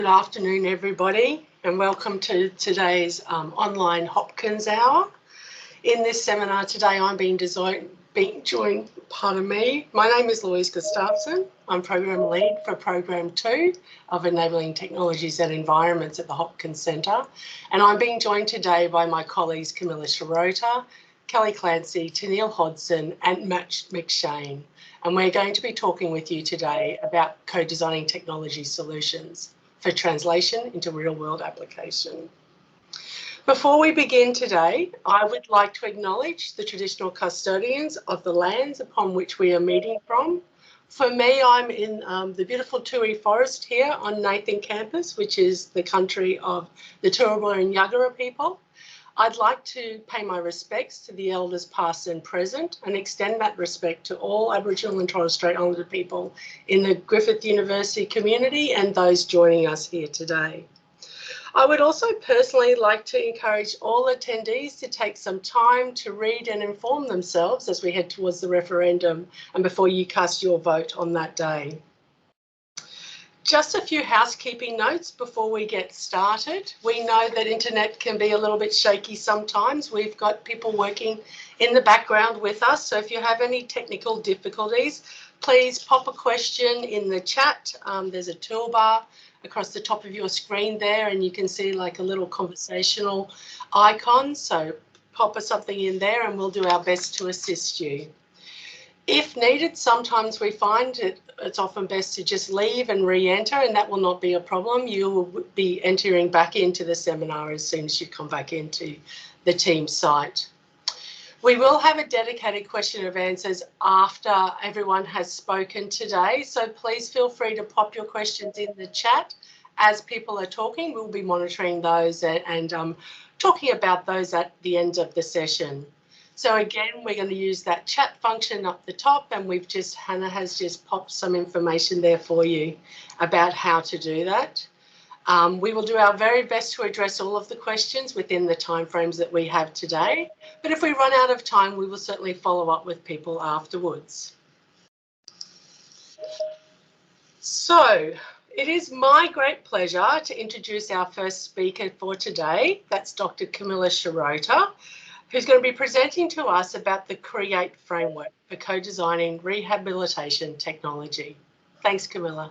Good afternoon, everybody, and welcome to today's online Hopkins Hour. In this seminar today, I'm being joined, my name is Louise Gustafsson. I'm Program Lead for Program 2 of Enabling Technologies and Environments at the Hopkins Centre, and I'm being joined today by my colleagues Camila Shirota, Kelly Clancy, Tennille Hodson and Matt McShane, and we're going to be talking with you today about co-designing technology solutions for translation into real-world application. Before we begin today, I would like to acknowledge the traditional custodians of the lands upon which we are meeting from. For me, I'm in the beautiful Toohey Forest here on Nathan campus, which is the country of the Turrbal and Yagara people. I'd like to pay my respects to the elders past and present and extend that respect to all Aboriginal and Torres Strait Islander people in the Griffith University community and those joining us here today. I would also personally like to encourage all attendees to take some time to read and inform themselves as we head towards the referendum and before you cast your vote on that day. Just a few housekeeping notes before we get started. We know that internet can be a little bit shaky sometimes. We've got people working in the background with us, so if you have any technical difficulties, please pop a question in the chat. There's a toolbar across the top of your screen there, and you can see like a little conversational icon, so pop something in there and we'll do our best to assist you. If needed, sometimes we find it's often best to just leave and re-enter, and that will not be a problem. You will be entering back into the seminar as soon as you come back into the team site. We will have a dedicated question and answers after everyone has spoken today, so please feel free to pop your questions in the chat as people are talking. We'll be monitoring those and talking about those at the end of the session. So again, we're going to use that chat function up the top, and Hannah has just popped some information there for you about how to do that. We will do our very best to address all of the questions within the timeframes that we have today, but if we run out of time, we will certainly follow up with people afterwards. So it is my great pleasure to introduce our first speaker for today. That's Dr. Camila Shirota, who's going to be presenting to us about the CREATE framework for co-designing rehabilitation technology. Thanks, Camila.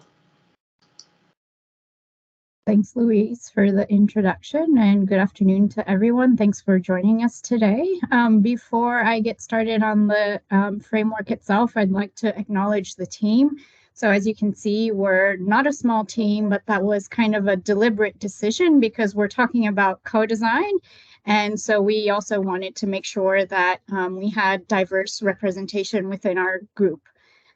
Thanks, Louise, for the introduction, and good afternoon to everyone. Thanks for joining us today. Before I get started on the framework itself, I'd like to acknowledge the team. So as you can see, we're not a small team, but that was kind of a deliberate decision because we're talking about co-design. And so we also wanted to make sure that we had diverse representation within our group.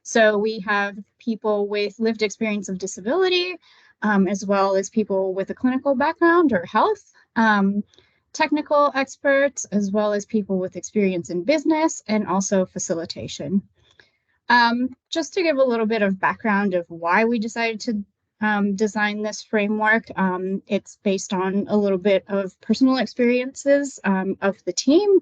So we have people with lived experience of disability, as well as people with a clinical background or health, technical experts, as well as people with experience in business and also facilitation. Just to give a little bit of background of why we decided to design this framework, it's based on a little bit of personal experiences of the team.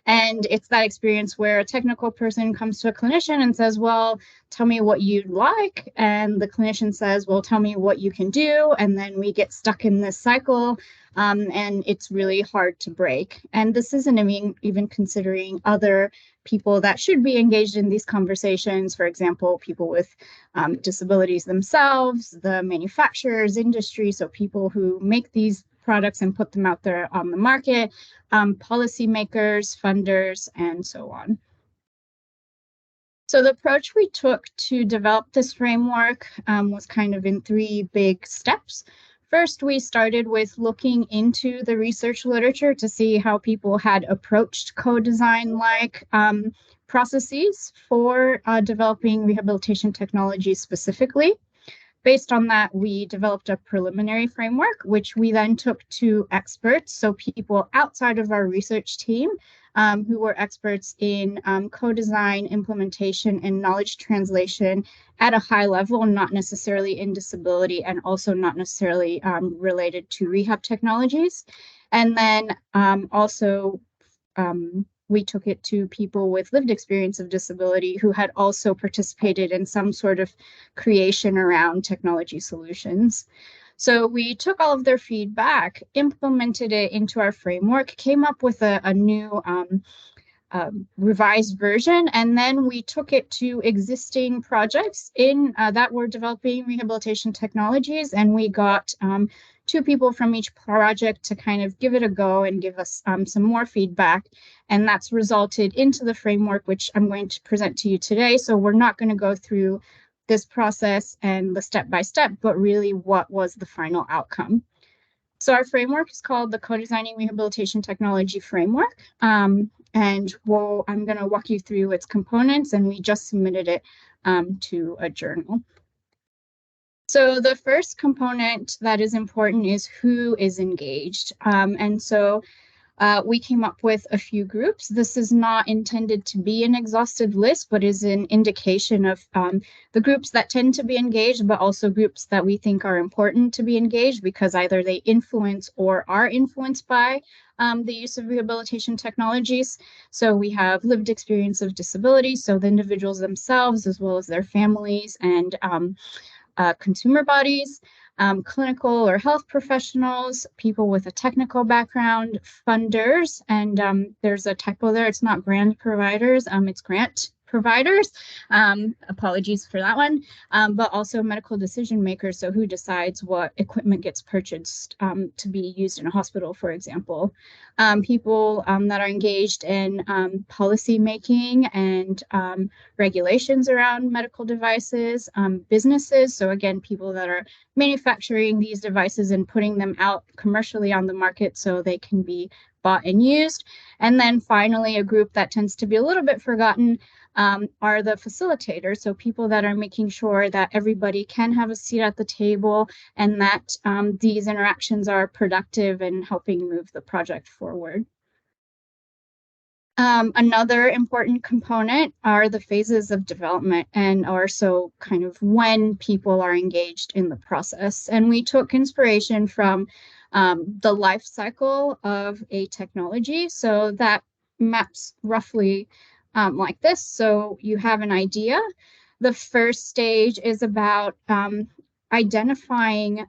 And it's that experience where a technical person comes to a clinician and says, well, tell me what you'd like. And the clinician says, well, tell me what you can do. And then we get stuck in this cycle, and it's really hard to break. And this isn't even considering other people that should be engaged in these conversations. For example, people with disabilities themselves, the manufacturers, industry, so people who make these products and put them out there on the market, policymakers, funders, and so on. So the approach we took to develop this framework was kind of in three big steps. First, we started with looking into the research literature to see how people had approached co-design-like processes for developing rehabilitation technology specifically. Based on that, we developed a preliminary framework, which we then took to experts, so people outside of our research team who were experts in co-design, implementation, and knowledge translation at a high level, not necessarily in disability and also not necessarily related to rehab technologies. And then also we took it to people with lived experience of disability who had also participated in some sort of creation around technology solutions. So we took all of their feedback, implemented it into our framework, came up with a new revised version, and then we took it to existing projects in that were developing rehabilitation technologies, and we got 2 people from each project to kind of give it a go and give us some more feedback, and that's resulted into the framework, which I'm going to present to you today. So we're not going to go through this process and the step-by-step, but really what was the final outcome. So our framework is called the Co-Designing Rehabilitation Technology Framework. And I'm going to walk you through its components, and we just submitted it to a journal. So the first component that is important is who is engaged. And so we came up with a few groups. This is not intended to be an exhaustive list, but is an indication of the groups that tend to be engaged, but also groups that we think are important to be engaged because either they influence or are influenced by the use of rehabilitation technologies. So we have lived experience of disability, so the individuals themselves, as well as their families and consumer bodies, clinical or health professionals, people with a technical background, funders, and there's a typo there. It's not grant providers, it's grant providers. Apologies for that one, but also medical decision makers. So who decides what equipment gets purchased to be used in a hospital, for example. People that are engaged in policy making and regulations around medical devices, businesses. So again, people that are manufacturing these devices and putting them out commercially on the market so they can be bought and used. And then finally, a group that tends to be a little bit forgotten are the facilitators. So people that are making sure that everybody can have a seat at the table and that these interactions are productive and helping move the project forward. Another important component are the phases of development and also kind of when people are engaged in the process. And we took inspiration from the life cycle of a technology. So that maps roughly like this. So you have an idea. The first stage is about identifying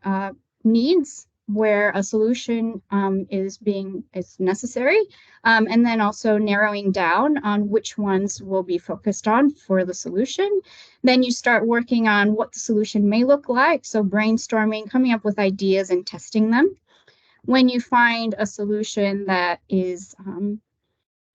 needs where a solution is necessary, and then also narrowing down on which ones will be focused on for the solution. Then you start working on what the solution may look like, so brainstorming, coming up with ideas and testing them. When you find a solution that is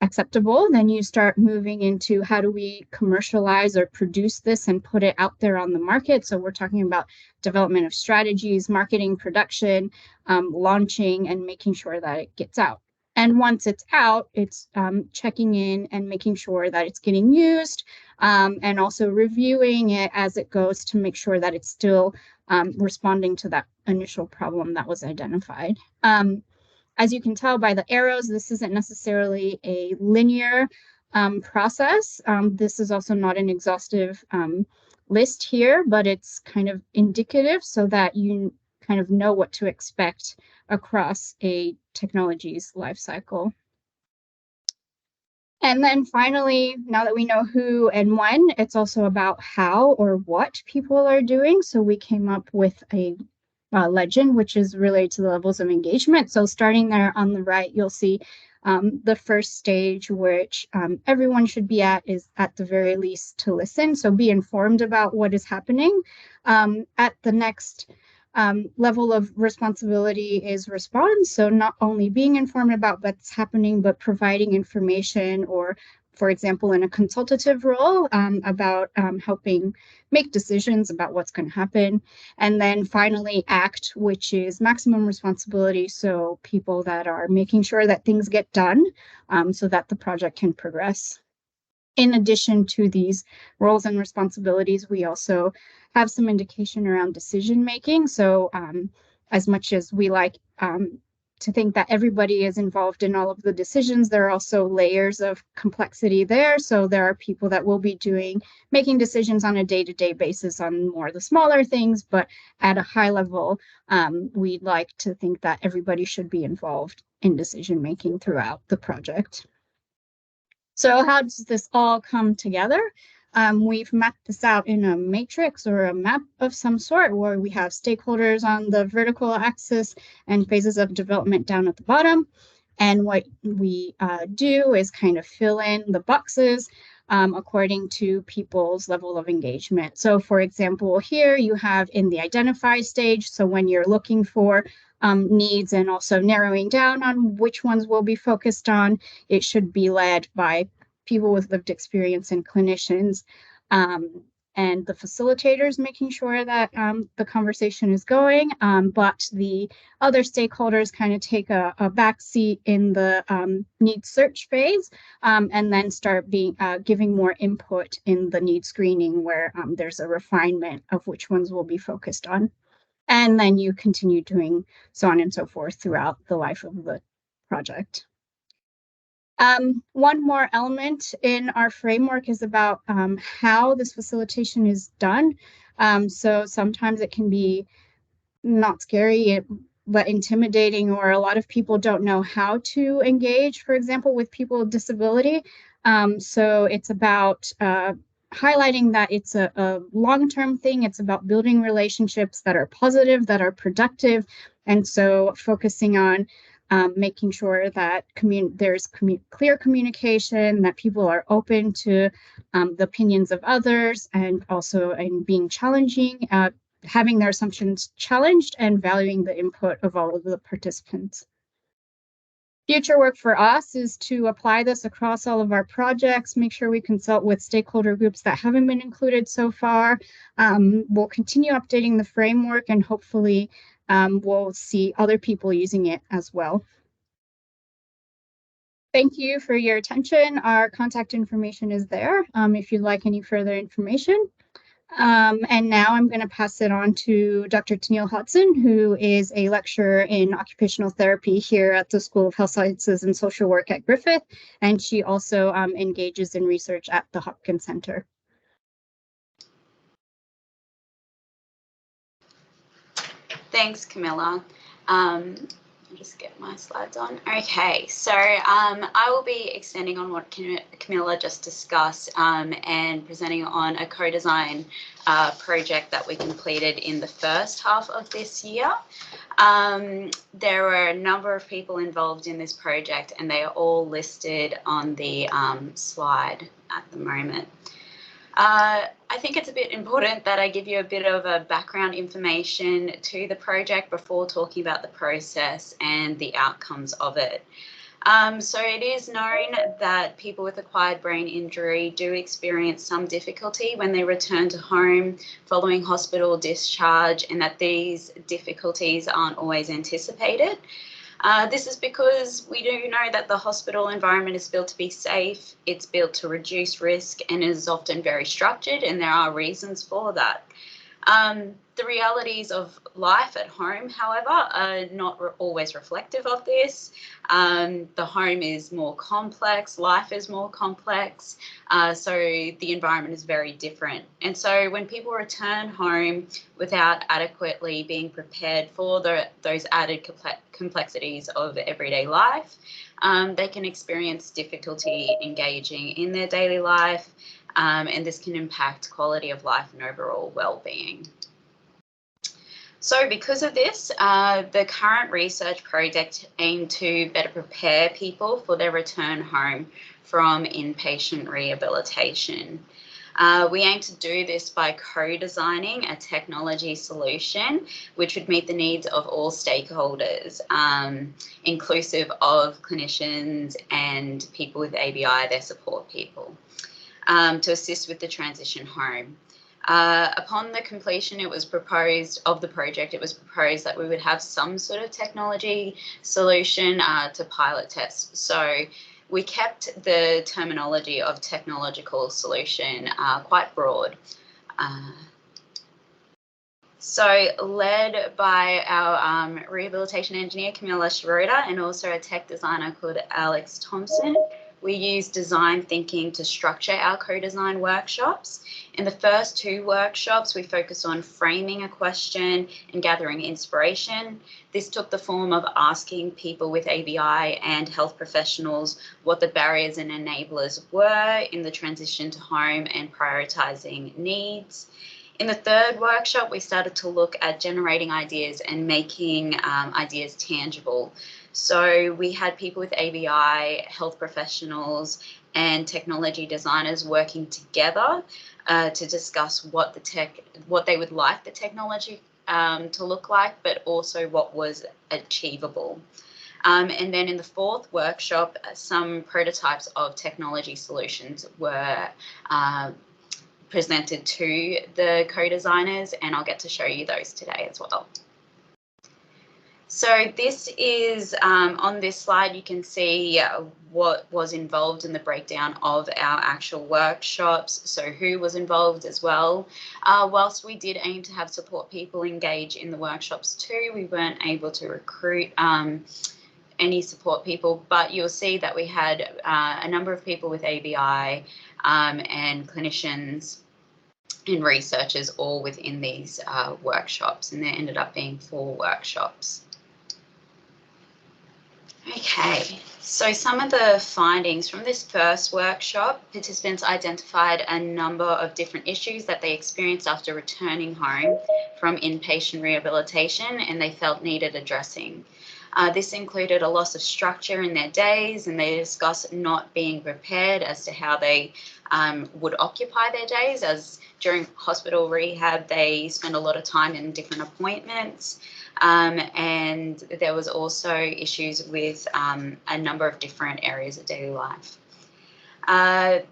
acceptable, then you start moving into how do we commercialize or produce this and put it out there on the market. So we're talking about development of strategies, marketing, production, launching, and making sure that it gets out. And once it's out, it's checking in and making sure that it's getting used, and also reviewing it as it goes to make sure that it's still responding to that initial problem that was identified. As you can tell by the arrows, this isn't necessarily a linear process. This is also not an exhaustive list here, but it's kind of indicative so that you kind of know what to expect across a technology's life cycle. And then finally, now that we know who and when, it's also about how or what people are doing. So we came up with a legend, which is related to the levels of engagement. So starting there on the right, you'll see the first stage, which everyone should be at, is at the very least to listen. So be informed about what is happening. At the next level of responsibility is response. So not only being informed about what's happening, but providing information or, for example, in a consultative role about helping make decisions about what's going to happen. And then finally, act, which is maximum responsibility. So people that are making sure that things get done so that the project can progress. In addition to these roles and responsibilities, we also have some indication around decision making. So as much as we like to think that everybody is involved in all of the decisions, there are also layers of complexity there. So there are people that will be making decisions on a day-to-day basis on more of the smaller things, but at a high level, we'd like to think that everybody should be involved in decision making throughout the project. So how does this all come together? We've mapped this out in a matrix or a map of some sort where we have stakeholders on the vertical axis and phases of development down at the bottom. And what we do is kind of fill in the boxes according to people's level of engagement. So for example, here you have in the identify stage. So when you're looking for needs and also narrowing down on which ones will be focused on, it should be led by people with lived experience and clinicians. And the facilitators making sure that the conversation is going, but the other stakeholders kind of take a back seat in the need search phase, and then start giving more input in the need screening where there's a refinement of which ones will be focused on. And then you continue doing so on and so forth throughout the life of the project. One more element in our framework is about how this facilitation is done. So sometimes it can be not scary, but intimidating, or a lot of people don't know how to engage, for example, with people with disability. So it's about highlighting that it's a long-term thing. It's about building relationships that are positive, that are productive. And so focusing on making sure that there's clear communication, that people are open to the opinions of others, and also in being challenging, having their assumptions challenged, and valuing the input of all of the participants. Future work for us is to apply this across all of our projects, make sure we consult with stakeholder groups that haven't been included so far. We'll continue updating the framework, and hopefully we'll see other people using it as well. Thank you for your attention. Our contact information is there if you'd like any further information. And now I'm going to pass it on to Dr. Tennille Hodson, who is a lecturer in occupational therapy here at the School of Health Sciences and Social Work at Griffith, and she also engages in research at the Hopkins Centre. Thanks, Camilla. I'll just get my slides on. Okay, so I will be extending on what Camilla just discussed and presenting on a co-design project that we completed in the first half of this year. There were a number of people involved in this project, and they are all listed on the slide at the moment. I think it's a bit important that I give you a bit of a background information to the project before talking about the process and the outcomes of it. So it is known that people with acquired brain injury do experience some difficulty when they return to home following hospital discharge, and that these difficulties aren't always anticipated. This is because we do know that the hospital environment is built to be safe, it's built to reduce risk, and is often very structured, and there are reasons for that. The realities of life at home, however, are not always reflective of this. The home is more complex, life is more complex, so the environment is very different. And so when people return home without adequately being prepared for those added complexities of everyday life, they can experience difficulty engaging in their daily life, and this can impact quality of life and overall well-being. So because of this, the current research project aimed to better prepare people for their return home from inpatient rehabilitation. We aim to do this by co-designing a technology solution which would meet the needs of all stakeholders, inclusive of clinicians and people with ABI, their support people, to assist with the transition home. Upon the completion, it was proposed of the project, it was proposed that we would have some sort of technology solution to pilot test. So we kept the terminology of technological solution quite broad. So led by our rehabilitation engineer, Camila Shirota, and also a tech designer called Alex Thompson, we use design thinking to structure our co-design workshops. In the first 2 workshops, we focused on framing a question and gathering inspiration. This took the form of asking people with ABI and health professionals what the barriers and enablers were in the transition to home and prioritising needs. In the 3rd workshop, we started to look at generating ideas and making ideas tangible. So we had people with ABI, health professionals, and technology designers working together to discuss what they would like the technology to look like, but also what was achievable. And then in the 4th workshop, some prototypes of technology solutions were presented to the co-designers, and I'll get to show you those today as well. So this is, on this slide, you can see what was involved in the breakdown of our actual workshops, so who was involved as well. Whilst we did aim to have support people engage in the workshops too, we weren't able to recruit any support people, but you'll see that we had a number of people with ABI and clinicians and researchers all within these workshops, and there ended up being 4 workshops. Okay, so some of the findings from this first workshop, participants identified a number of different issues that they experienced after returning home from inpatient rehabilitation and they felt needed addressing. This included a loss of structure in their days, and they discussed not being prepared as to how they would occupy their days, as during hospital rehab they spend a lot of time in different appointments. And there was also issues with a number of different areas of daily life.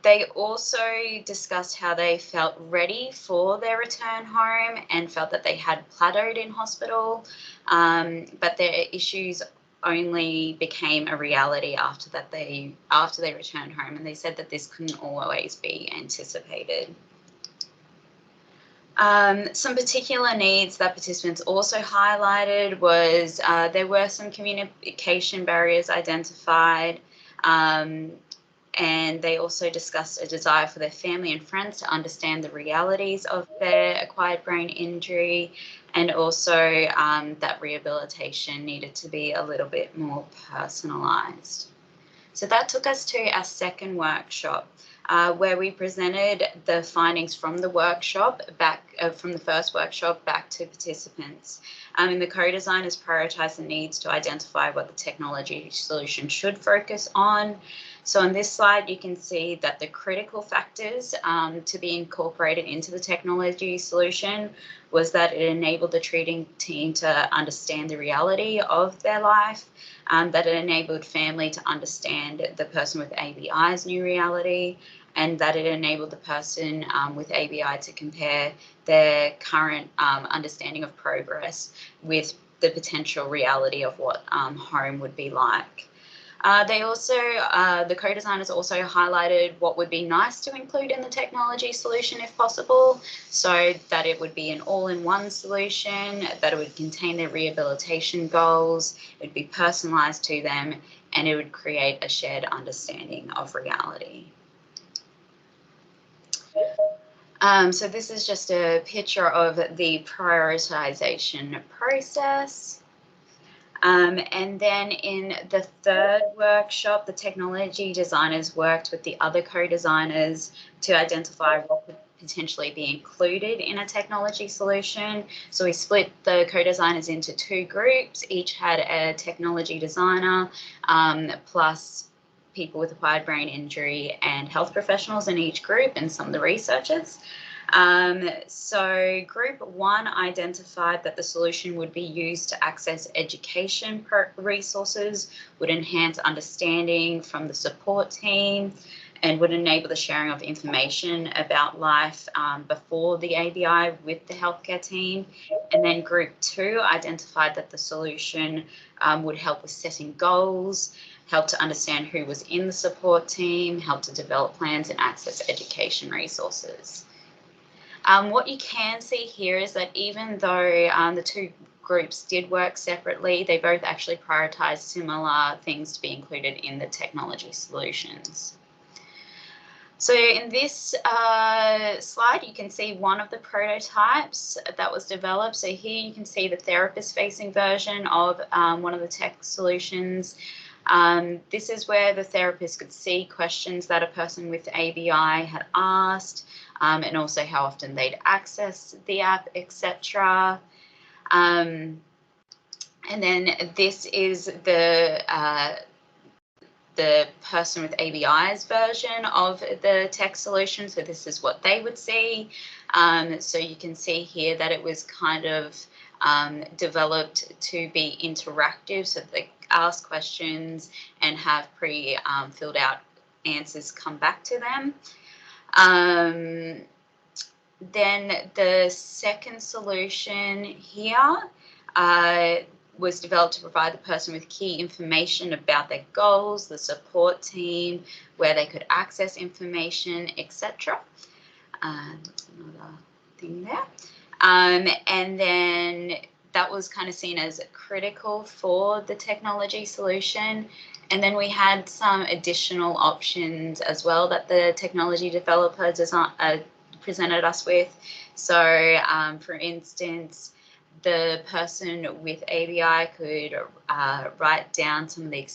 They also discussed how they felt ready for their return home and felt that they had plateaued in hospital, but their issues only became a reality after they returned home, and they said that this couldn't always be anticipated. Some particular needs that participants also highlighted was there were some communication barriers identified, and they also discussed a desire for their family and friends to understand the realities of their acquired brain injury, and also that rehabilitation needed to be a little bit more personalised. So that took us to our second workshop, where we presented the findings from the workshop from the first workshop back to participants. And the co-designers prioritised the needs to identify what the technology solution should focus on. So on this slide, you can see that the critical factors to be incorporated into the technology solution was that it enabled the treating team to understand the reality of their life, that it enabled family to understand the person with ABI's new reality, and that it enabled the person with ABI to compare their current understanding of progress with the potential reality of what home would be like. They also, the co-designers also highlighted what would be nice to include in the technology solution if possible, so that it would be an all-in-one solution, that it would contain their rehabilitation goals, it would be personalised to them, and it would create a shared understanding of reality. So this is just a picture of the prioritisation process. And then in the third workshop, the technology designers worked with the other co-designers to identify what could potentially be included in a technology solution. So we split the co-designers into 2 groups. Each had a technology designer plus people with acquired brain injury and health professionals in each group, and some of the researchers. So group 1 identified that the solution would be used to access education resources, would enhance understanding from the support team, and would enable the sharing of information about life before the ABI with the healthcare team. And then group 2 identified that the solution would help with setting goals, help to understand who was in the support team, help to develop plans and access education resources. What you can see here is that even though the 2 groups did work separately, they both actually prioritized similar things to be included in the technology solutions. So in this slide, you can see one of the prototypes that was developed. So here you can see the therapist-facing version of one of the tech solutions. This is where the therapist could see questions that a person with ABI had asked, and also how often they'd access the app, etc. And then this is the person with ABI's version of the tech solution. So this is what they would see. So you can see here that it was kind of developed to be interactive, so that they ask questions and have filled out answers come back to them. Then the second solution here was developed to provide the person with key information about their goals, the support team, where they could access information, etc. That's another thing there. And then that was kind of seen as critical for the technology solution. And then we had some additional options as well that the technology developer presented us with. So, for instance, the person with ABI could write down some of the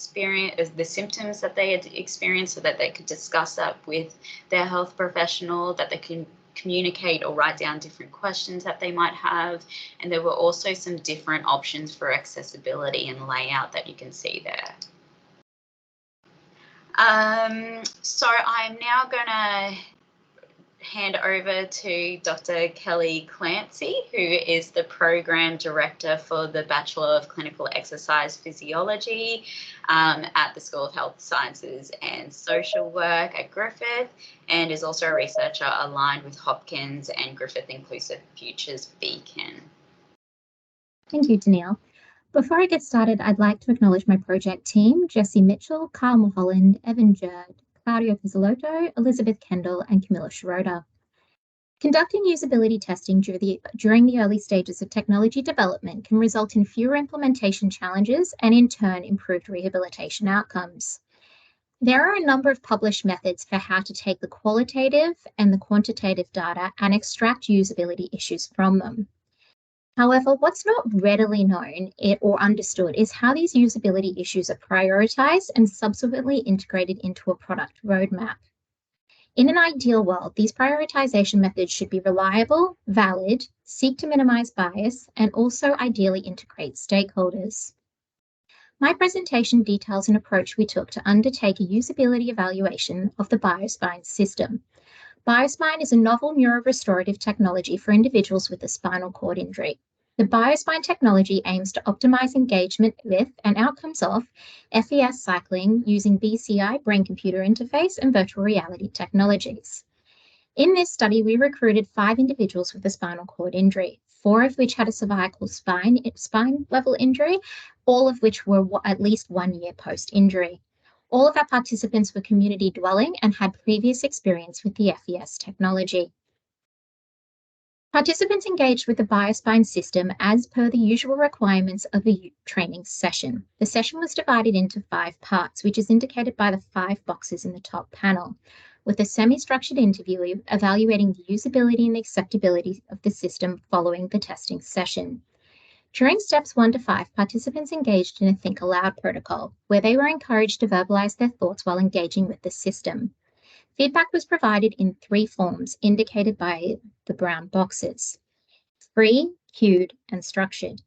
symptoms that they had experienced, so that they could discuss that with their health professional, that they can communicate or write down different questions that they might have. And there were also some different options for accessibility and layout that you can see there. So I'm now going to hand over to Dr. Kelly Clancy, who is the Program Director for the Bachelor of Clinical Exercise Physiology at the School of Health Sciences and Social Work at Griffith, and is also a researcher aligned with Hopkins and Griffith Inclusive Futures Beacon. Thank you, Danielle. Before I get started, I'd like to acknowledge my project team, Jessie Mitchell, Carl Mulholland, Evan Jerd, Claudio Pizzolotto, Elizabeth Kendall, and Camila Shirota. Conducting usability testing during the early stages of technology development can result in fewer implementation challenges and, in turn, improved rehabilitation outcomes. There are a number of published methods for how to take the qualitative and the quantitative data and extract usability issues from them. However, what's not readily known or understood is how these usability issues are prioritized and subsequently integrated into a product roadmap. In an ideal world, these prioritization methods should be reliable, valid, seek to minimize bias, and also ideally integrate stakeholders. My presentation details an approach we took to undertake a usability evaluation of the BioSpine system. BioSpine is a novel neurorestorative technology for individuals with a spinal cord injury. The BioSpine technology aims to optimize engagement with and outcomes of FES cycling using BCI, brain-computer interface, and virtual reality technologies. In this study, we recruited 5 individuals with a spinal cord injury, 4 of which had a cervical spine level injury, all of which were at least 1 year post-injury. All of our participants were community dwelling and had previous experience with the FES technology. Participants engaged with the BioSpine system as per the usual requirements of a training session. The session was divided into 5 parts, which is indicated by the 5 boxes in the top panel, with a semi-structured interview evaluating the usability and acceptability of the system following the testing session. During steps 1 to 5, participants engaged in a Think Aloud protocol, where they were encouraged to verbalize their thoughts while engaging with the system. Feedback was provided in 3 forms indicated by the brown boxes: free, cued, and structured.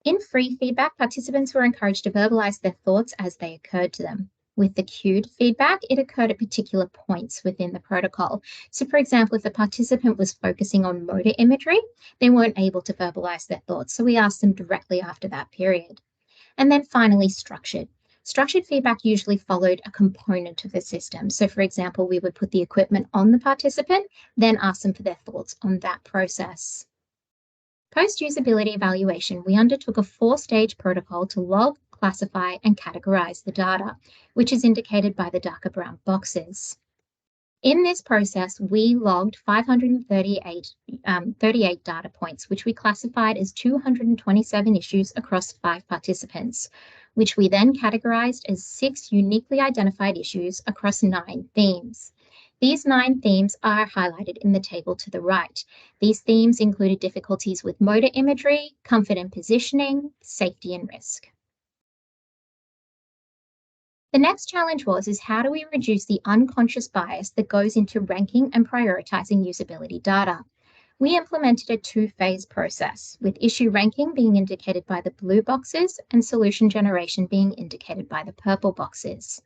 In free feedback, participants were encouraged to verbalize their thoughts as they occurred to them. With the cued feedback, it occurred at particular points within the protocol. So, for example, if a participant was focusing on motor imagery, they weren't able to verbalize their thoughts, so we asked them directly after that period. And then finally, structured. Structured feedback usually followed a component of the system. So, for example, we would put the equipment on the participant, then ask them for their thoughts on that process. Post-usability evaluation, we undertook a 4-stage protocol to log, classify, and categorize the data, which is indicated by the darker brown boxes. In this process, we logged 538 data points, which we classified as 227 issues across 5 participants, which we then categorized as 6 uniquely identified issues across 9 themes. These 9 themes are highlighted in the table to the right. These themes included difficulties with motor imagery, comfort and positioning, safety and risk. The next challenge is how do we reduce the unconscious bias that goes into ranking and prioritizing usability data? We implemented a 2-phase process, with issue ranking being indicated by the blue boxes and solution generation being indicated by the purple boxes.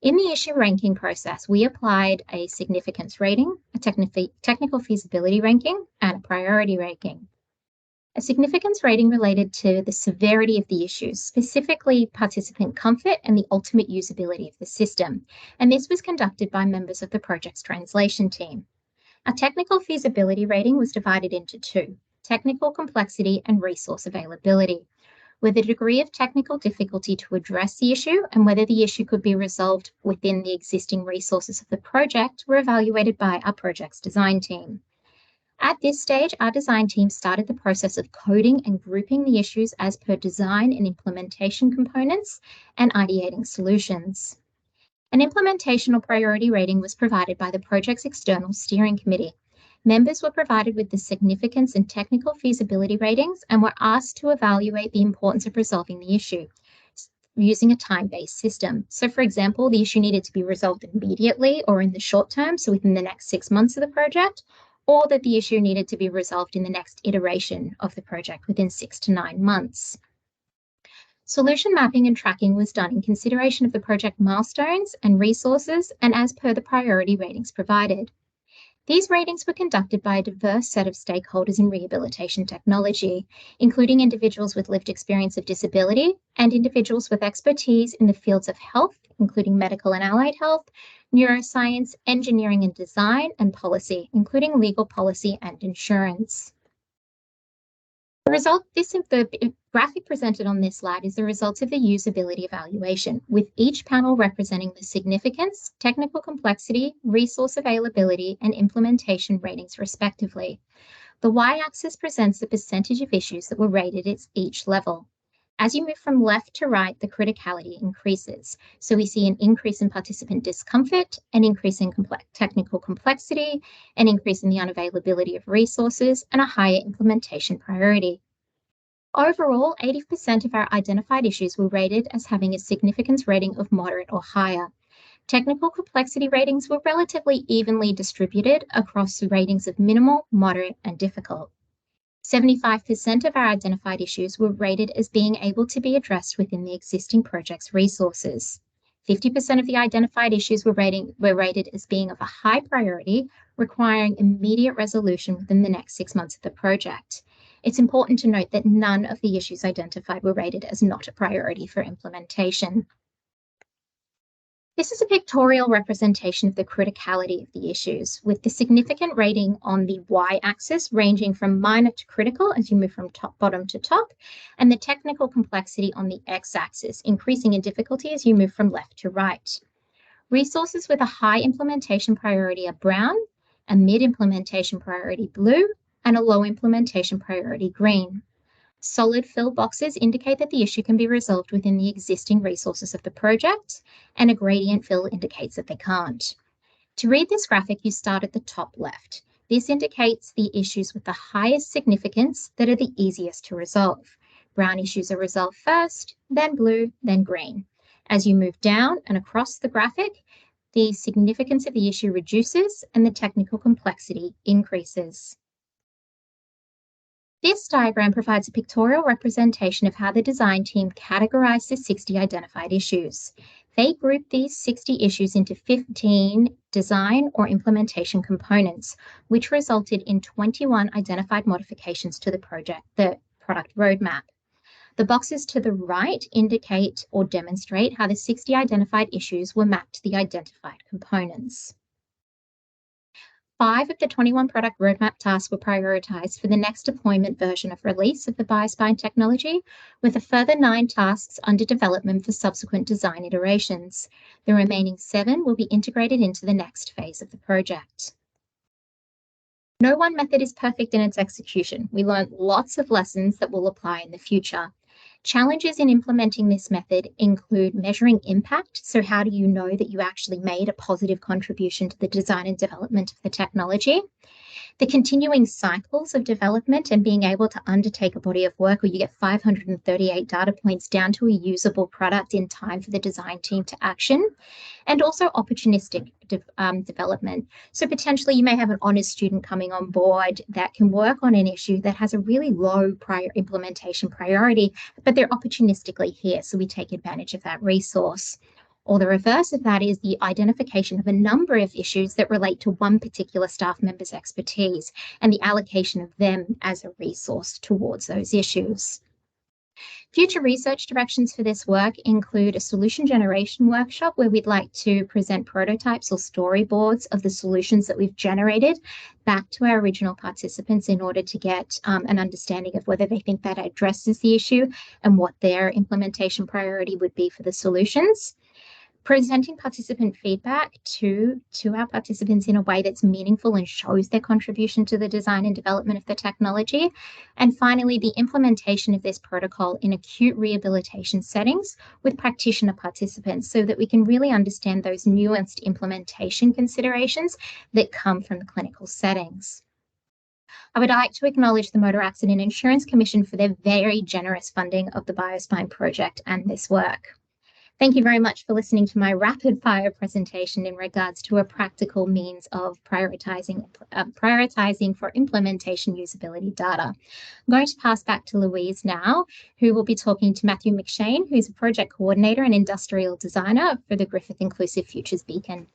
In the issue ranking process, we applied a significance rating, a technical feasibility ranking, and a priority ranking. A significance rating related to the severity of the issues, specifically participant comfort and the ultimate usability of the system, and this was conducted by members of the project's translation team. A technical feasibility rating was divided into 2, technical complexity and resource availability, with a degree of technical difficulty to address the issue and whether the issue could be resolved within the existing resources of the project were evaluated by our project's design team. At this stage, our design team started the process of coding and grouping the issues as per design and implementation components and ideating solutions. An implementation or priority rating was provided by the project's external steering committee. Members were provided with the significance and technical feasibility ratings and were asked to evaluate the importance of resolving the issue using a time-based system. So for example, the issue needed to be resolved immediately or in the short term, so within the next 6 months of the project, or that the issue needed to be resolved in the next iteration of the project within 6 to 9 months. Solution mapping and tracking was done in consideration of the project milestones and resources and as per the priority ratings provided. These ratings were conducted by a diverse set of stakeholders in rehabilitation technology, including individuals with lived experience of disability and individuals with expertise in the fields of health, including medical and allied health, neuroscience, engineering and design, and policy, including legal policy and insurance. The graphic presented on this slide is the results of the usability evaluation, with each panel representing the significance, technical complexity, resource availability, and implementation ratings respectively. The y-axis presents the percentage of issues that were rated at each level. As you move from left to right, the criticality increases. So we see an increase in participant discomfort, an increase in technical complexity, an increase in the unavailability of resources, and a higher implementation priority. Overall, 80% of our identified issues were rated as having a significance rating of moderate or higher. Technical complexity ratings were relatively evenly distributed across ratings of minimal, moderate, and difficult. 75% of our identified issues were rated as being able to be addressed within the existing project's resources. 50% of the identified issues were rated as being of a high priority, requiring immediate resolution within the next 6 months of the project. It's important to note that none of the issues identified were rated as not a priority for implementation. This is a pictorial representation of the criticality of the issues, with the significant rating on the y-axis ranging from minor to critical as you move from bottom to top, and the technical complexity on the x-axis, increasing in difficulty as you move from left to right. Resources with a high implementation priority are brown, a mid-implementation priority blue, and a low implementation priority green. Solid fill boxes indicate that the issue can be resolved within the existing resources of the project, and a gradient fill indicates that they can't. To read this graphic, you start at the top left. This indicates the issues with the highest significance that are the easiest to resolve. Brown issues are resolved first, then blue, then green. As you move down and across the graphic, the significance of the issue reduces and the technical complexity increases. This diagram provides a pictorial representation of how the design team categorized the 60 identified issues. They grouped these 60 issues into 15 design or implementation components, which resulted in 21 identified modifications to the product roadmap. The boxes to the right indicate or demonstrate how the 60 identified issues were mapped to the identified components. 5 of the 21 product roadmap tasks were prioritised for the next deployment version of release of the BioSpine technology, with a further 9 tasks under development for subsequent design iterations. The remaining 7 will be integrated into the next phase of the project. No one method is perfect in its execution. We learned lots of lessons that will apply in the future. Challenges in implementing this method include measuring impact. So how do you know that you actually made a positive contribution to the design and development of the technology? The continuing cycles of development and being able to undertake a body of work where you get 538 data points down to a usable product in time for the design team to action, and also opportunistic development. So potentially you may have an honours student coming on board that can work on an issue that has a really low implementation priority, but they're opportunistically here, so we take advantage of that resource. Or the reverse of that is the identification of a number of issues that relate to one particular staff member's expertise and the allocation of them as a resource towards those issues. Future research directions for this work include a solution generation workshop where we'd like to present prototypes or storyboards of the solutions that we've generated back to our original participants in order to get an understanding of whether they think that addresses the issue and what their implementation priority would be for the solutions. Presenting participant feedback to our participants in a way that's meaningful and shows their contribution to the design and development of the technology. And finally, the implementation of this protocol in acute rehabilitation settings with practitioner participants so that we can really understand those nuanced implementation considerations that come from the clinical settings. I would like to acknowledge the Motor Accident Insurance Commission for their very generous funding of the BioSpine project and this work. Thank you very much for listening to my rapid fire presentation in regards to a practical means of prioritizing for implementation usability data. I'm going to pass back to Louise now, who will be talking to Matthew McShane, who's a project coordinator and industrial designer for the Griffith Inclusive Futures Beacon.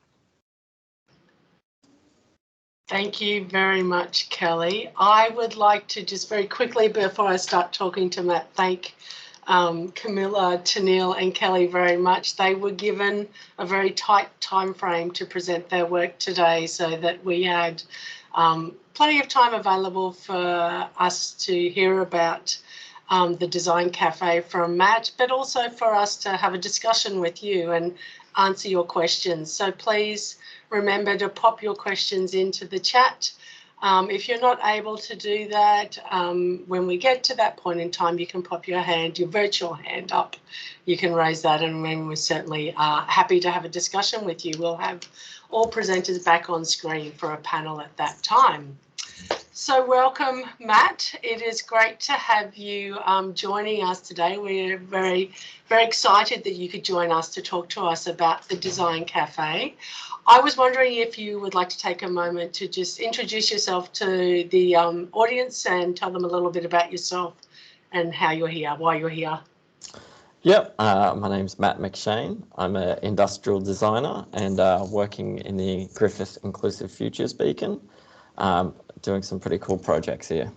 Thank you very much, Kelly. I would like to just very quickly, before I start talking to Matt, thank Camila, Tanil and Kelly very much. They were given a very tight time frame to present their work today so that we had plenty of time available for us to hear about the Design Cafe from Matt, but also for us to have a discussion with you and answer your questions. So please remember to pop your questions into the chat. If you're not able to do that, when we get to that point in time, you can pop your virtual hand up. You can raise that, and we're certainly happy to have a discussion with you. We'll have all presenters back on screen for a panel at that time. So welcome, Matt. It is great to have you joining us today. We're very, very excited that you could join us to talk to us about the Design Cafe. I was wondering if you would like to take a moment to just introduce yourself to the audience and tell them a little bit about yourself and how you're here, why you're here. Yep, my name's Matt McShane. I'm an industrial designer and working in the Griffith Inclusive Futures Beacon, doing some pretty cool projects here.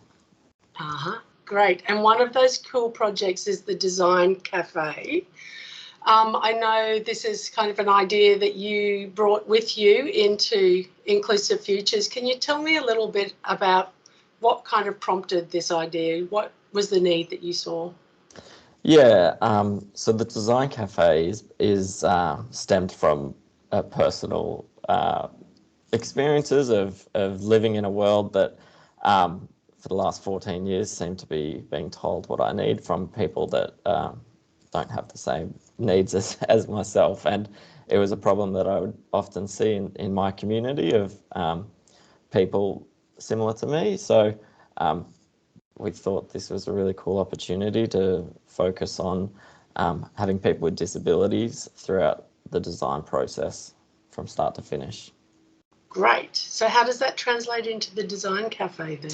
Great. And one of those cool projects is the Design Cafe. I know this is kind of an idea that you brought with you into Inclusive Futures. Can you tell me a little bit about what kind of prompted this idea? What was the need that you saw? Yeah, so the Design Cafe is stemmed from personal experiences of living in a world that for the last 14 years seem to be being told what I need from people that don't have the same needs as myself, and it was a problem that I would often see in my community of people similar to me. So we thought this was a really cool opportunity to focus on having people with disabilities throughout the design process from start to finish. Great. So how does that translate into the Design Cafe then?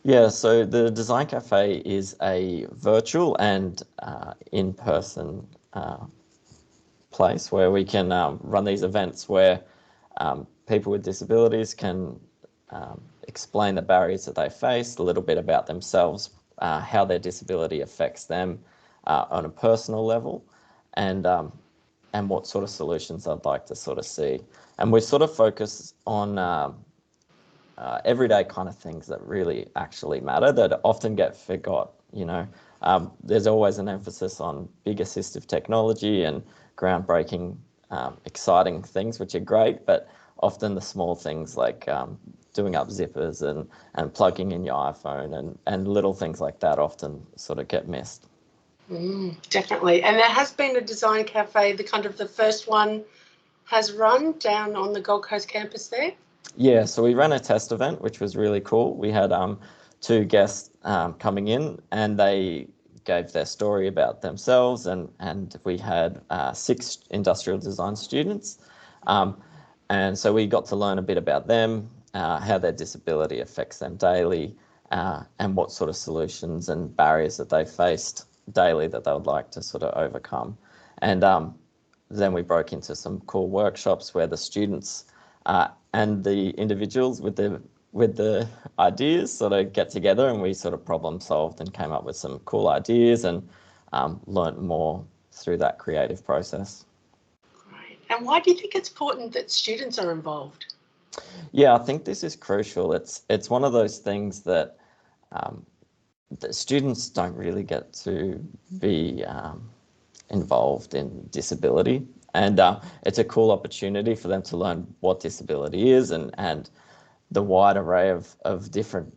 Yeah, so the Design Cafe is a virtual and in-person place where we can run these events where people with disabilities can explain the barriers that they face, a little bit about themselves, how their disability affects them on a personal level, and what sort of solutions I'd like to sort of see. And we sort of focus on everyday kind of things that really actually matter that often get forgot, you know. There's always an emphasis on big assistive technology and groundbreaking, exciting things, which are great, but often the small things like doing up zippers and plugging in your iPhone and little things like that often sort of get missed. Definitely. And there has been a design cafe, the first one has run down on the Gold Coast campus there. Yeah, so we ran a test event, which was really cool. We had 2 guests coming in, and they gave their story about themselves, and we had 6 industrial design students. And so we got to learn a bit about them, how their disability affects them daily, and what sort of solutions and barriers that they faced daily that they would like to sort of overcome. And then we broke into some cool workshops where the students and the individuals with the ideas sort of get together, and we sort of problem solved and came up with some cool ideas and learnt more through that creative process. Great. And why do you think it's important that students are involved? Yeah, I think this is crucial. It's one of those things that students don't really get to be involved in disability, and it's a cool opportunity for them to learn what disability is and the wide array of different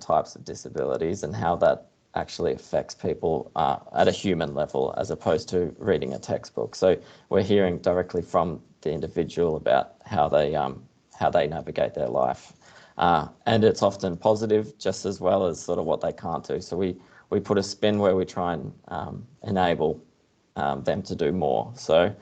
types of disabilities and how that actually affects people at a human level as opposed to reading a textbook. So we're hearing directly from the individual about how they navigate their life. And it's often positive just as well as sort of what they can't do. So we put a spin where we try and enable them to do more. So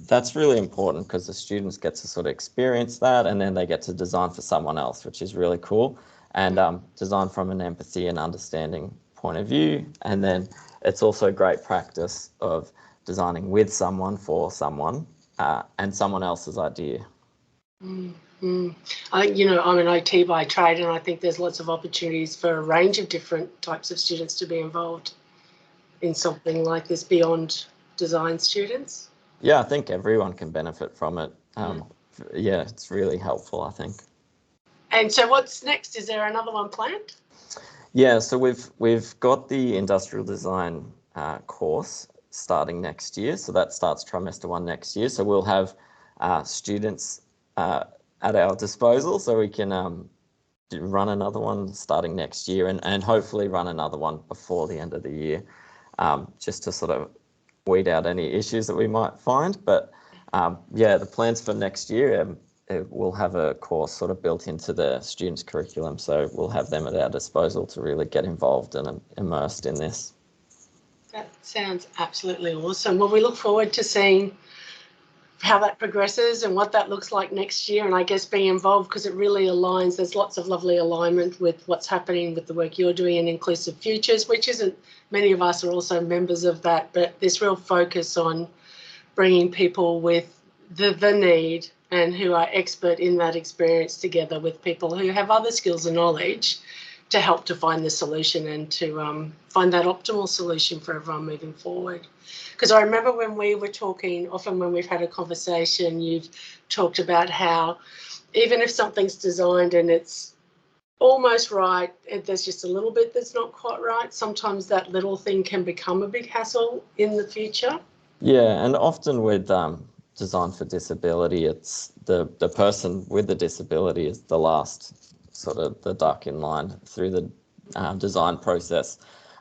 that's really important because the students get to sort of experience that, and then they get to design for someone else, which is really cool, and design from an empathy and understanding point of view. And then it's also great practice of designing with someone for someone and someone else's idea. I think, I'm an OT by trade, and I think there's lots of opportunities for a range of different types of students to be involved in something like this beyond design students. Yeah, I think everyone can benefit from it. Yeah, it's really helpful, I think. And so what's next? Is there another one planned? Yeah, so we've got the industrial design course starting next year. So that starts trimester 1 next year. So we'll have students at our disposal, so we can run another one starting next year and hopefully run another one before the end of the year, just to sort of weed out any issues that we might find. But yeah, the plans for next year, we'll have a course sort of built into the students' curriculum, so we'll have them at our disposal to really get involved and immersed in this. That sounds absolutely awesome. Well, we look forward to seeing how that progresses and what that looks like next year, and I guess being involved because it really aligns. There's lots of lovely alignment with what's happening with the work you're doing in Inclusive Futures, which isn't, many of us are also members of that, but this real focus on bringing people with the need and who are expert in that experience together with people who have other skills and knowledge to help to find the solution and to find that optimal solution for everyone moving forward. Because I remember when we were talking, often when we've had a conversation, you've talked about how even if something's designed and it's almost right, there's just a little bit that's not quite right, sometimes that little thing can become a big hassle in the future. Yeah, and often with design for disability, it's the person with the disability is the last sort of the duck in line through the design process,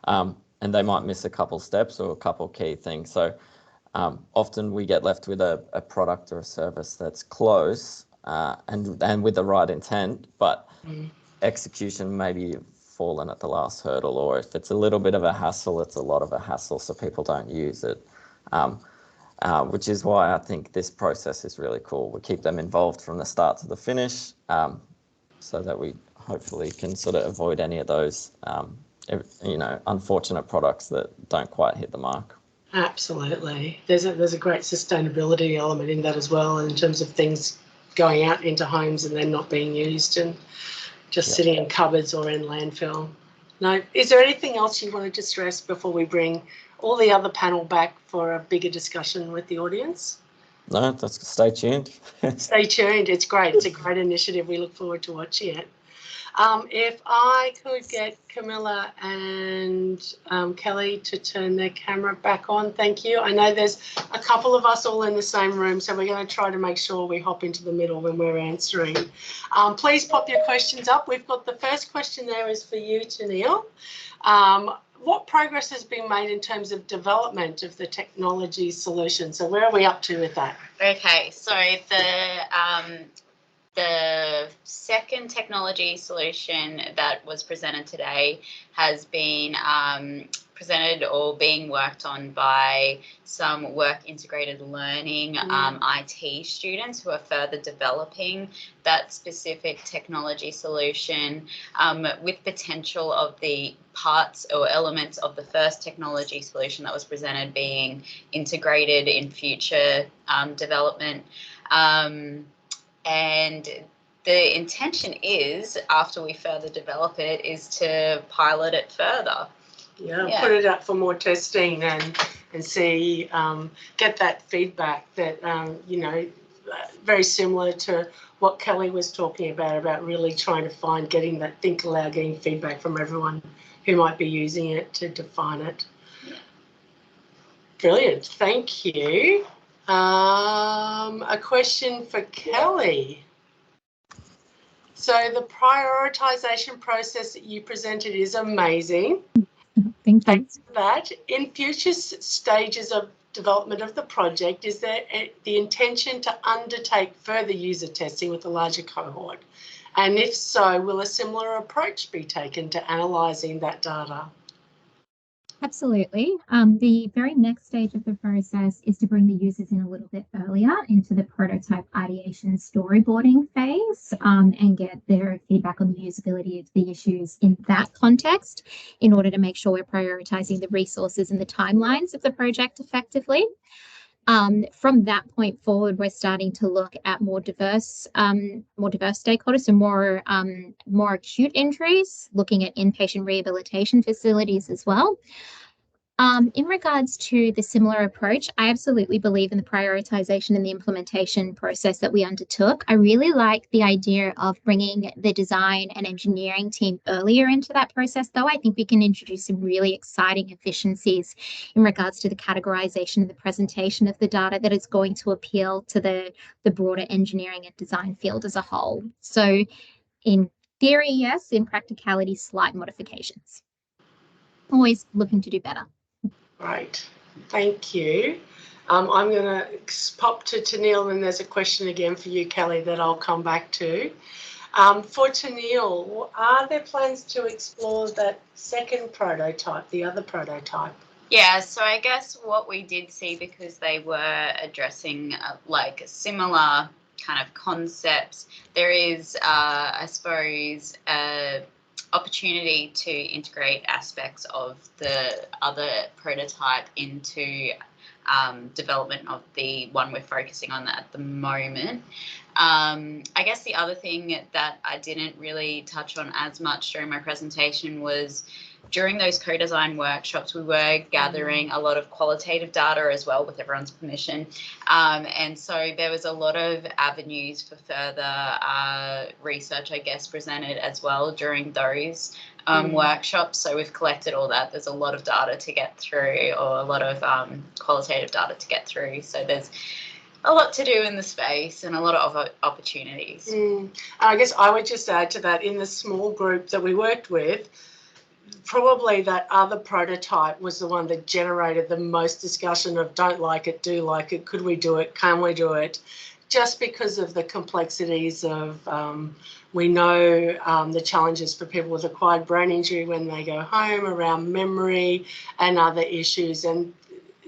and they might miss a couple steps or a couple key things. So often we get left with a product or a service that's close and with the right intent, but execution maybe fallen at the last hurdle, or if it's a little bit of a hassle, it's a lot of a hassle, so people don't use it. Which is why I think this process is really cool. We keep them involved from the start to the finish, so that we hopefully can sort of avoid any of those, unfortunate products that don't quite hit the mark. Absolutely. There's a great sustainability element in that as well, in terms of things going out into homes and then not being used and just sitting in cupboards or in landfill. No, is there anything else you wanted to stress before we bring all the other panel back for a bigger discussion with the audience? No, that's stay tuned. Stay tuned. It's great. It's a great initiative. We look forward to watching it. If I could get Camilla and Kelly to turn their camera back on, thank you. I know there's a couple of us all in the same room, so we're going to try to make sure we hop into the middle when we're answering. Please pop your questions up. We've got the first question there is for you, Tennille. What progress has been made in terms of development of the technology solution? So where are we up to with that? Okay, so the second technology solution that was presented today has been presented or being worked on by some work integrated learning IT students who are further developing that specific technology solution with potential of the parts or elements of the first technology solution that was presented being integrated in future development. And the intention is, after we further develop it, is to pilot it further. Yeah, put it up for more testing and see, get that feedback that, you know, very similar to what Kelly was talking about really trying to find, getting that think aloud, getting feedback from everyone who might be using it to define it. Yeah. Brilliant, thank you. A question for Kelly. So the prioritisation process that you presented is amazing. Thank you. Thanks for that. In future stages of development of the project, is there the intention to undertake further user testing with a larger cohort? And if so, will a similar approach be taken to analysing that data? Absolutely. The very next stage of the process is to bring the users in a little bit earlier into the prototype ideation storyboarding phase and get their feedback on the usability of the issues in that context in order to make sure we're prioritizing the resources and the timelines of the project effectively. From that point forward, we're starting to look at more diverse stakeholders, so more acute injuries, looking at inpatient rehabilitation facilities as well. In regards to the similar approach, I absolutely believe in the prioritization and the implementation process that we undertook. I really like the idea of bringing the design and engineering team earlier into that process, though. I think we can introduce some really exciting efficiencies in regards to the categorization and the presentation of the data that is going to appeal to the broader engineering and design field as a whole. So in theory, yes, in practicality, slight modifications. Always looking to do better. Great, thank you. I'm going to pop to Tennille, and there's a question again for you, Kelly, that I'll come back to. For Tennille, are there plans to explore that second prototype, the other prototype? Yeah, so I guess what we did see, because they were addressing like similar kind of concepts, there is, I suppose, opportunity to integrate aspects of the other prototype into development of the one we're focusing on at the moment. I guess the other thing that I didn't really touch on as much during my presentation was during those co-design workshops, we were gathering a lot of qualitative data as well with everyone's permission. And so there was a lot of avenues for further research, I guess, presented as well during those workshops. So we've collected all that. There's a lot of data to get through, or a lot of qualitative data to get through. So there's a lot to do in the space and a lot of opportunities. I guess I would just add to that, in the small group that we worked with, probably that other prototype was the one that generated the most discussion of don't like it, do like it, could we do it, can we do it, just because of the complexities of, we know the challenges for people with acquired brain injury when they go home around memory and other issues. And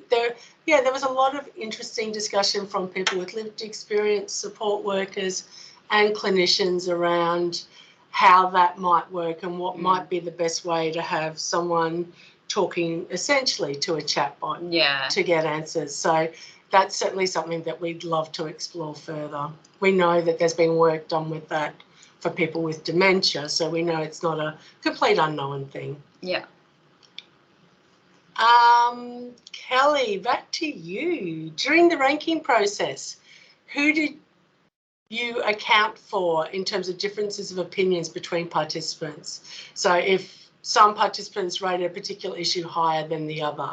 there was a lot of interesting discussion from people with lived experience, support workers and clinicians around how that might work and what might be the best way to have someone talking essentially to a chatbot to get answers. So that's certainly something that we'd love to explore further. We know that there's been work done with that for people with dementia, so we know it's not a complete unknown thing. Yeah. Kelly, back to you. During the ranking process, who did you account for in terms of differences of opinions between participants? So if some participants rated a particular issue higher than the other.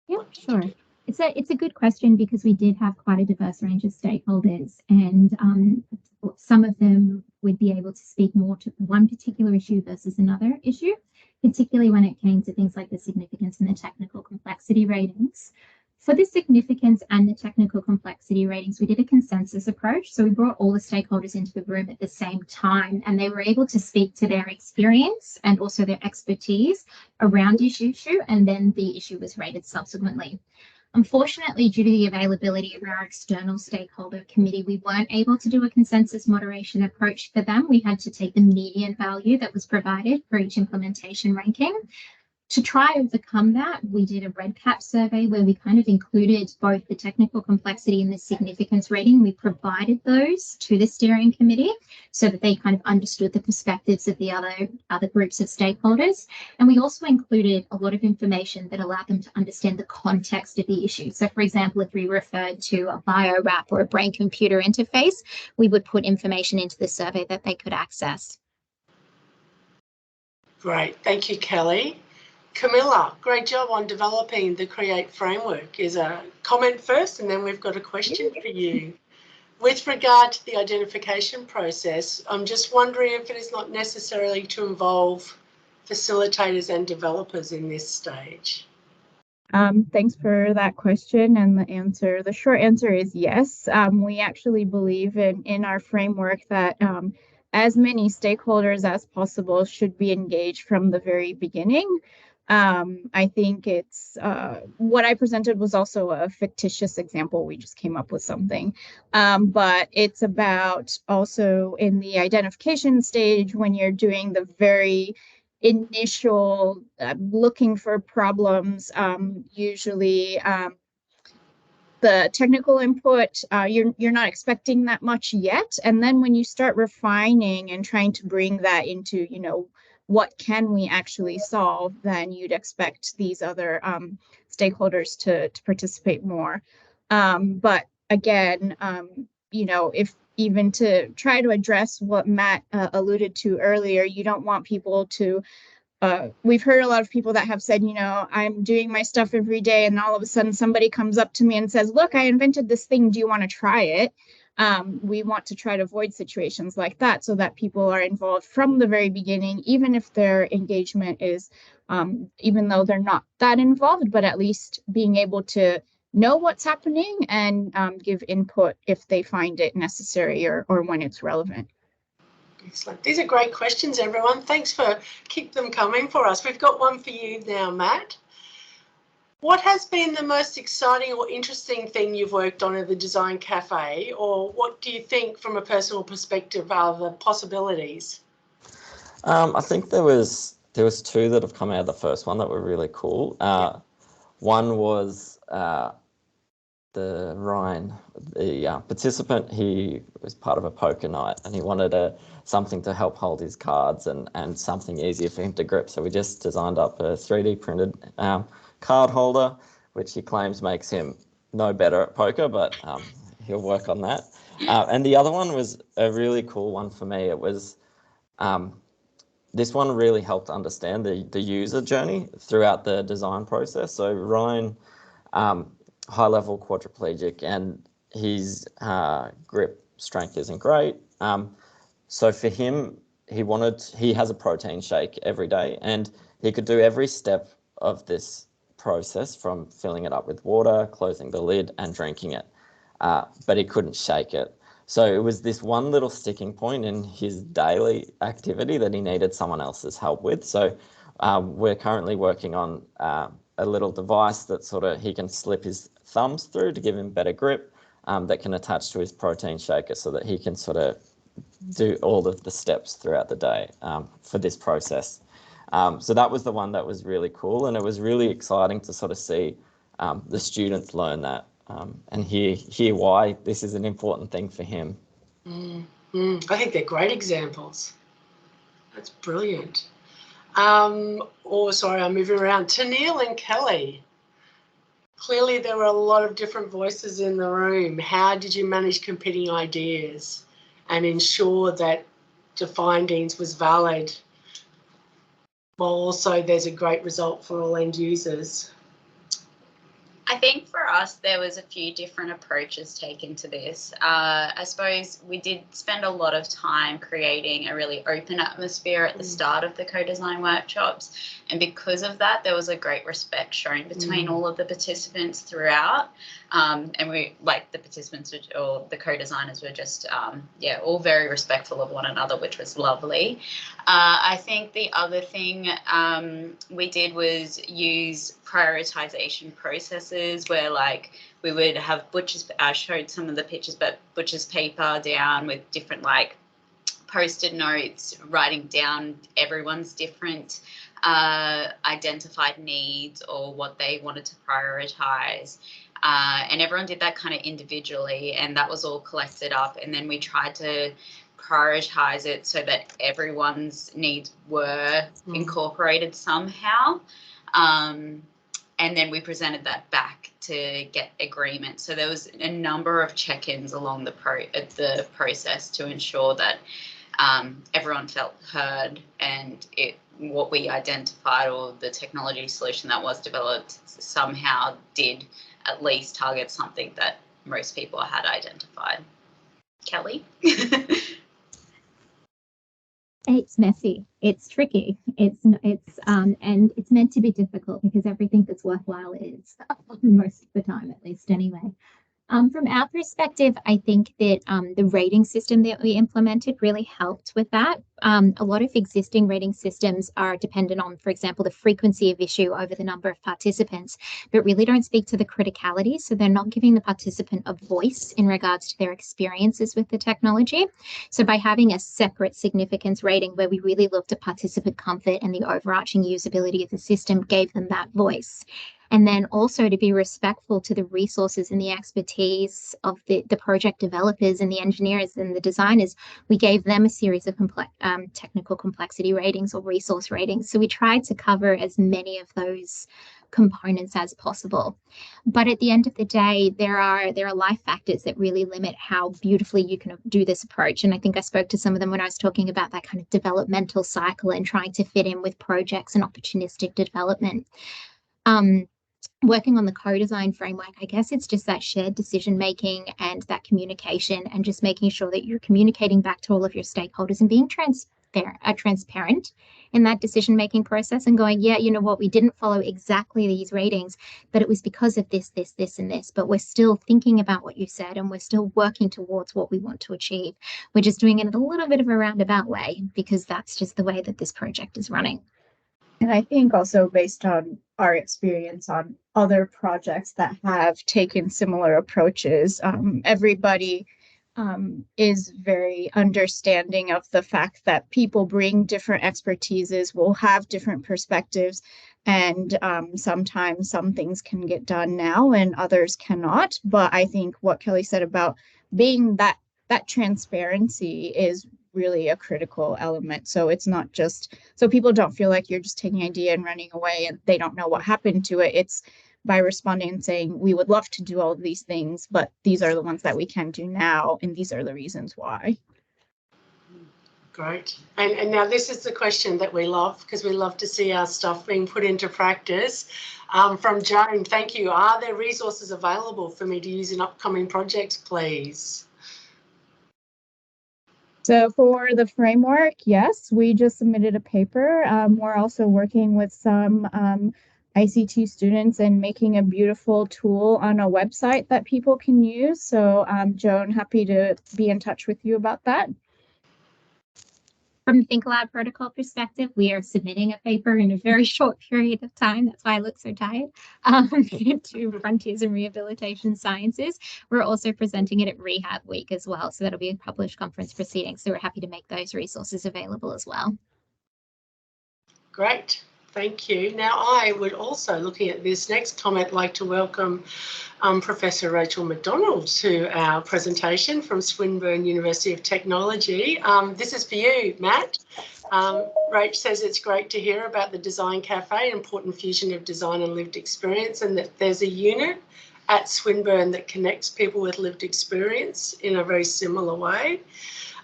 Yeah, sure. It's a good question because we did have quite a diverse range of stakeholders, and some of them would be able to speak more to one particular issue versus another issue, particularly when it came to things like the significance and the technical complexity ratings. For the significance and the technical complexity ratings, we did a consensus approach. So we brought all the stakeholders into the room at the same time, and they were able to speak to their experience and also their expertise around each issue, and then the issue was rated subsequently. Unfortunately, due to the availability of our external stakeholder committee, we weren't able to do a consensus moderation approach for them. We had to take the median value that was provided for each implementation ranking. To try and overcome that, we did a red cap survey where we kind of included both the technical complexity and the significance rating. We provided those to the steering committee so that they kind of understood the perspectives of the other groups of stakeholders. And we also included a lot of information that allowed them to understand the context of the issue. So for example, if we referred to a bio-wrap or a brain-computer interface, we would put information into the survey that they could access. Great, thank you, Kelly. Camila, great job on developing the CREATE framework. Is a comment first, and then we've got a question for you. With regard to the identification process, I'm just wondering if it is not necessarily to involve facilitators and developers in this stage. Thanks for that question, and the short answer is yes. We actually believe in our framework that as many stakeholders as possible should be engaged from the very beginning. I think it's what I presented was also a fictitious example. We just came up with something, but it's about also in the identification stage when you're doing the very initial looking for problems. Usually the technical input, you're not expecting that much yet, and then when you start refining and trying to bring that into, you know, what can we actually solve, then you'd expect these other stakeholders to participate more. But again, you know, if even to try to address what Matt alluded to earlier, you don't want people to, we've heard a lot of people that have said, you know, I'm doing my stuff every day and all of a sudden somebody comes up to me and says, look, I invented this thing, do you want to try it? We want to try to avoid situations like that so that people are involved from the very beginning, even if their engagement is, even though they're not that involved, but at least being able to know what's happening and give input if they find it necessary or when it's relevant. Excellent. These are great questions, everyone. Thanks for keep them coming for us. We've got one for you now, Matt. What has been the most exciting or interesting thing you've worked on at the Design Cafe, or what do you think from a personal perspective are the possibilities? I think there was two that have come out of the first one that were really cool. One was Ryan, the participant. He was part of a poker night and he wanted something to help hold his cards and something easier for him to grip. So we just designed up a 3D printed card holder, which he claims makes him no better at poker, but he'll work on that. And the other one was a really cool one for me. It was this one really helped understand the user journey throughout the design process. So Ryan, high-level quadriplegic, and his grip strength isn't great. So for him, he has a protein shake every day, and he could do every step of this process from filling it up with water, closing the lid, and drinking it, but he couldn't shake it. So it was this one little sticking point in his daily activity that he needed someone else's help with. So we're currently working on a little device that sort of he can slip his thumbs through to give him better grip, that can attach to his protein shaker so that he can sort of do all of the steps throughout the day for this process. So that was the one that was really cool, and it was really exciting to sort of see the students learn that and hear why this is an important thing for him. I think they're great examples. That's brilliant. Sorry, I'm moving around. Tennille and Kelly. Clearly there were a lot of different voices in the room. How did you manage competing ideas and ensure that the findings was valid while also there's a great result for all end users? I think for us, there was a few different approaches taken to this. I suppose we did spend a lot of time creating a really open atmosphere at the start of the co-design workshops. And because of that, there was a great respect shown between all of the participants throughout. And we, like the participants or the co-designers were just, all very respectful of one another, which was lovely. I think the other thing we did was use prioritization processes where, like, we would have Butcher's, I showed some of the pictures, but Butcher's paper down with different, like, post-it notes, writing down everyone's different identified needs or what they wanted to prioritize. And everyone did that kind of individually, and that was all collected up. And then we tried to prioritize it so that everyone's needs were incorporated somehow. And then we presented that back to get agreement. So there was a number of check-ins along the process to ensure that everyone felt heard, and what we identified or the technology solution that was developed somehow did at least target something that most people had identified. Kelly? It's messy. It's tricky. And it's meant to be difficult because everything that's worthwhile is most of the time, at least anyway. From our perspective, I think that the rating system that we implemented really helped with that. A lot of existing rating systems are dependent on, for example, the frequency of issue over the number of participants, but really don't speak to the criticality. So they're not giving the participant a voice in regards to their experiences with the technology. So by having a separate significance rating where we really looked at participant comfort and the overarching usability of the system, gave them that voice. And then also to be respectful to the resources and the expertise of the project developers and the engineers and the designers, we gave them a series of technical complexity ratings or resource ratings. So we tried to cover as many of those components as possible. But at the end of the day, there are life factors that really limit how beautifully you can do this approach. And I think I spoke to some of them when I was talking about that kind of developmental cycle and trying to fit in with projects and opportunistic development. Working on the co-design framework, I guess it's just that shared decision making and that communication, and just making sure that you're communicating back to all of your stakeholders and being transparent in that decision making process and going, yeah, you know what, we didn't follow exactly these ratings, but it was because of this, and this, but we're still thinking about what you said and we're still working towards what we want to achieve. We're just doing it in a little bit of a roundabout way because that's just the way that this project is running. And I think also based on our experience on other projects that have taken similar approaches, everybody is very understanding of the fact that people bring different expertises, will have different perspectives, and sometimes some things can get done now and others cannot. But I think what Kelly said about being that transparency is really a critical element. So it's not just so people don't feel like you're just taking an idea and running away and they don't know what happened to it. It's by responding and saying, we would love to do all of these things, but these are the ones that we can do now, and these are the reasons why. Great. And now this is the question that we love, because we love to see our stuff being put into practice. From Joan, thank you. Are there resources available for me to use in upcoming projects, please? So for the framework, yes, we just submitted a paper. We're also working with some ICT students and making a beautiful tool on a website that people can use. So Joan, happy to be in touch with you about that. From the Think Aloud protocol perspective, we are submitting a paper in a very short period of time. That's why I look so tired. To Frontiers in Rehabilitation Sciences. We're also presenting it at Rehab Week as well. So that'll be a published conference proceeding. So we're happy to make those resources available as well. Great. Thank you. Now, I would also, looking at this next comment, like to welcome Professor Rachel McDonald to our presentation from Swinburne University of Technology. This is for you, Matt. Rach says it's great to hear about the Design Cafe, an important fusion of design and lived experience, and that there's a unit at Swinburne that connects people with lived experience in a very similar way.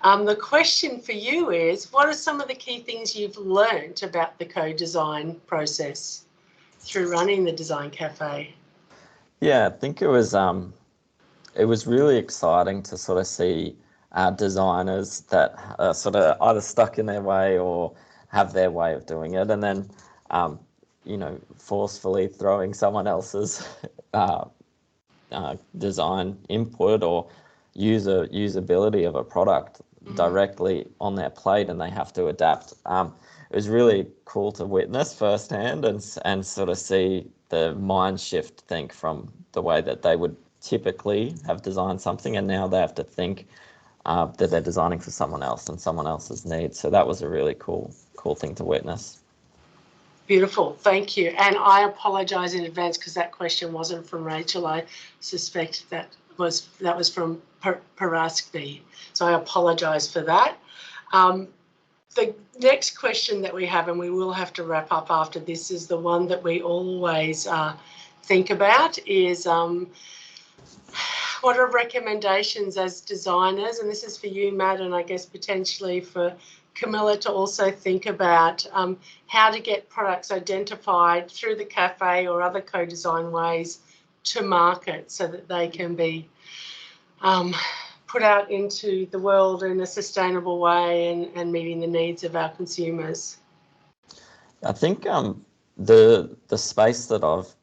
The question for you is, what are some of the key things you've learned about the co-design process through running the Design Cafe? Yeah, I think it was really exciting to sort of see designers that are sort of either stuck in their way or have their way of doing it, and then you know, forcefully throwing someone else's design input or usability of a product directly on their plate, and they have to adapt. It was really cool to witness firsthand and sort of see the mind shift, think from the way that they would typically have designed something, and now they have to think that they're designing for someone else and someone else's needs. So that was a really cool thing to witness. Beautiful, thank you. And I apologise in advance because that question wasn't from Rachel. I suspect that was from Paraskvi. So I apologise for that. The next question that we have, and we will have to wrap up after this, is the one that we always think about, is what are recommendations as designers? And this is for you, Matt, and I guess potentially for Camilla to also think about how to get products identified through the cafe or other co-design ways to market so that they can be put out into the world in a sustainable way and meeting the needs of our consumers. I think the space that I've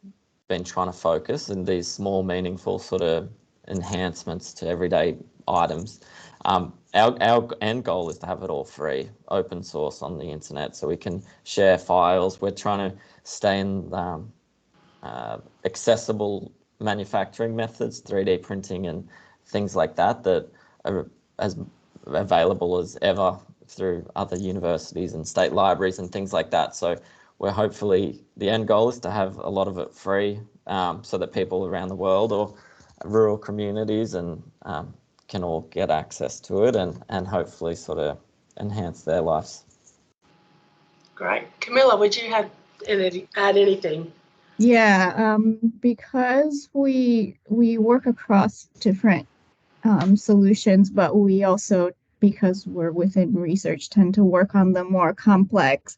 been trying to focus in these small, meaningful sort of enhancements to everyday items. Our end goal is to have it all free, open source on the internet, so we can share files. We're trying to stay in accessible manufacturing methods, 3D printing and things like that are as available as ever through other universities and state libraries and things like that. So we're hopefully, the end goal is to have a lot of it free so that people around the world or rural communities and can all get access to it and hopefully sort of enhance their lives. Great. Camilla, would you add anything? Yeah, because we work across different solutions, but we also, because we're within research, tend to work on the more complex,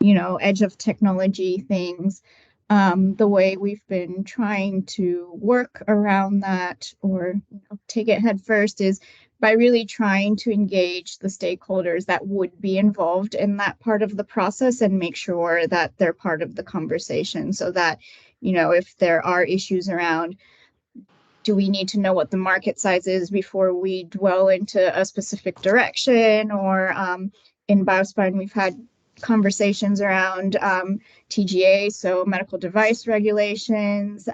edge of technology things. The way we've been trying to work around that or take it head first is by really trying to engage the stakeholders that would be involved in that part of the process and make sure that they're part of the conversation, so that, if there are issues around, do we need to know what the market size is before we dwell into a specific direction? Or in Biospine, we've had conversations around TGA, so medical device regulations,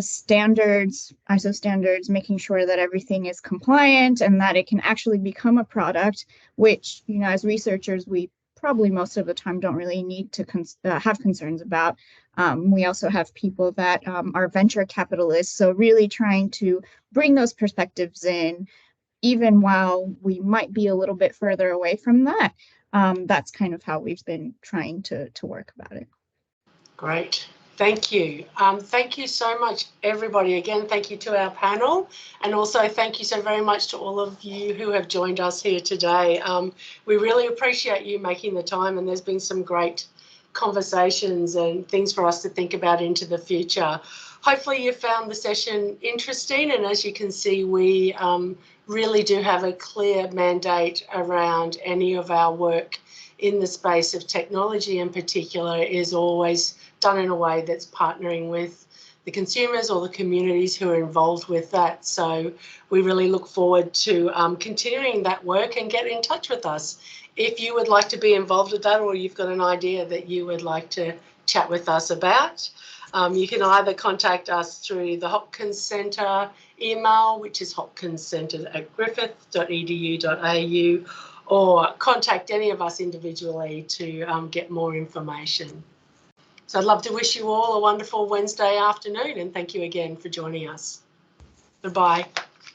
standards, ISO standards, making sure that everything is compliant and that it can actually become a product, which, as researchers, we probably most of the time don't really need to have concerns about. We also have people that are venture capitalists, so really trying to bring those perspectives in, even while we might be a little bit further away from that. That's kind of how we've been trying to work about it. Great. Thank you. Thank you so much, everybody. Again, thank you to our panel, and also thank you so very much to all of you who have joined us here today. We really appreciate you making the time, and there's been some great conversations and things for us to think about into the future. Hopefully you found the session interesting, and as you can see, we really do have a clear mandate around any of our work in the space of technology in particular is always done in a way that's partnering with the consumers or the communities who are involved with that. So we really look forward to continuing that work, and get in touch with us if you would like to be involved with that, or you've got an idea that you would like to chat with us about. You can either contact us through the Hopkins Centre email, which is hopkinscentre@griffith.edu.au, or contact any of us individually to get more information. So I'd love to wish you all a wonderful Wednesday afternoon, and thank you again for joining us. Goodbye.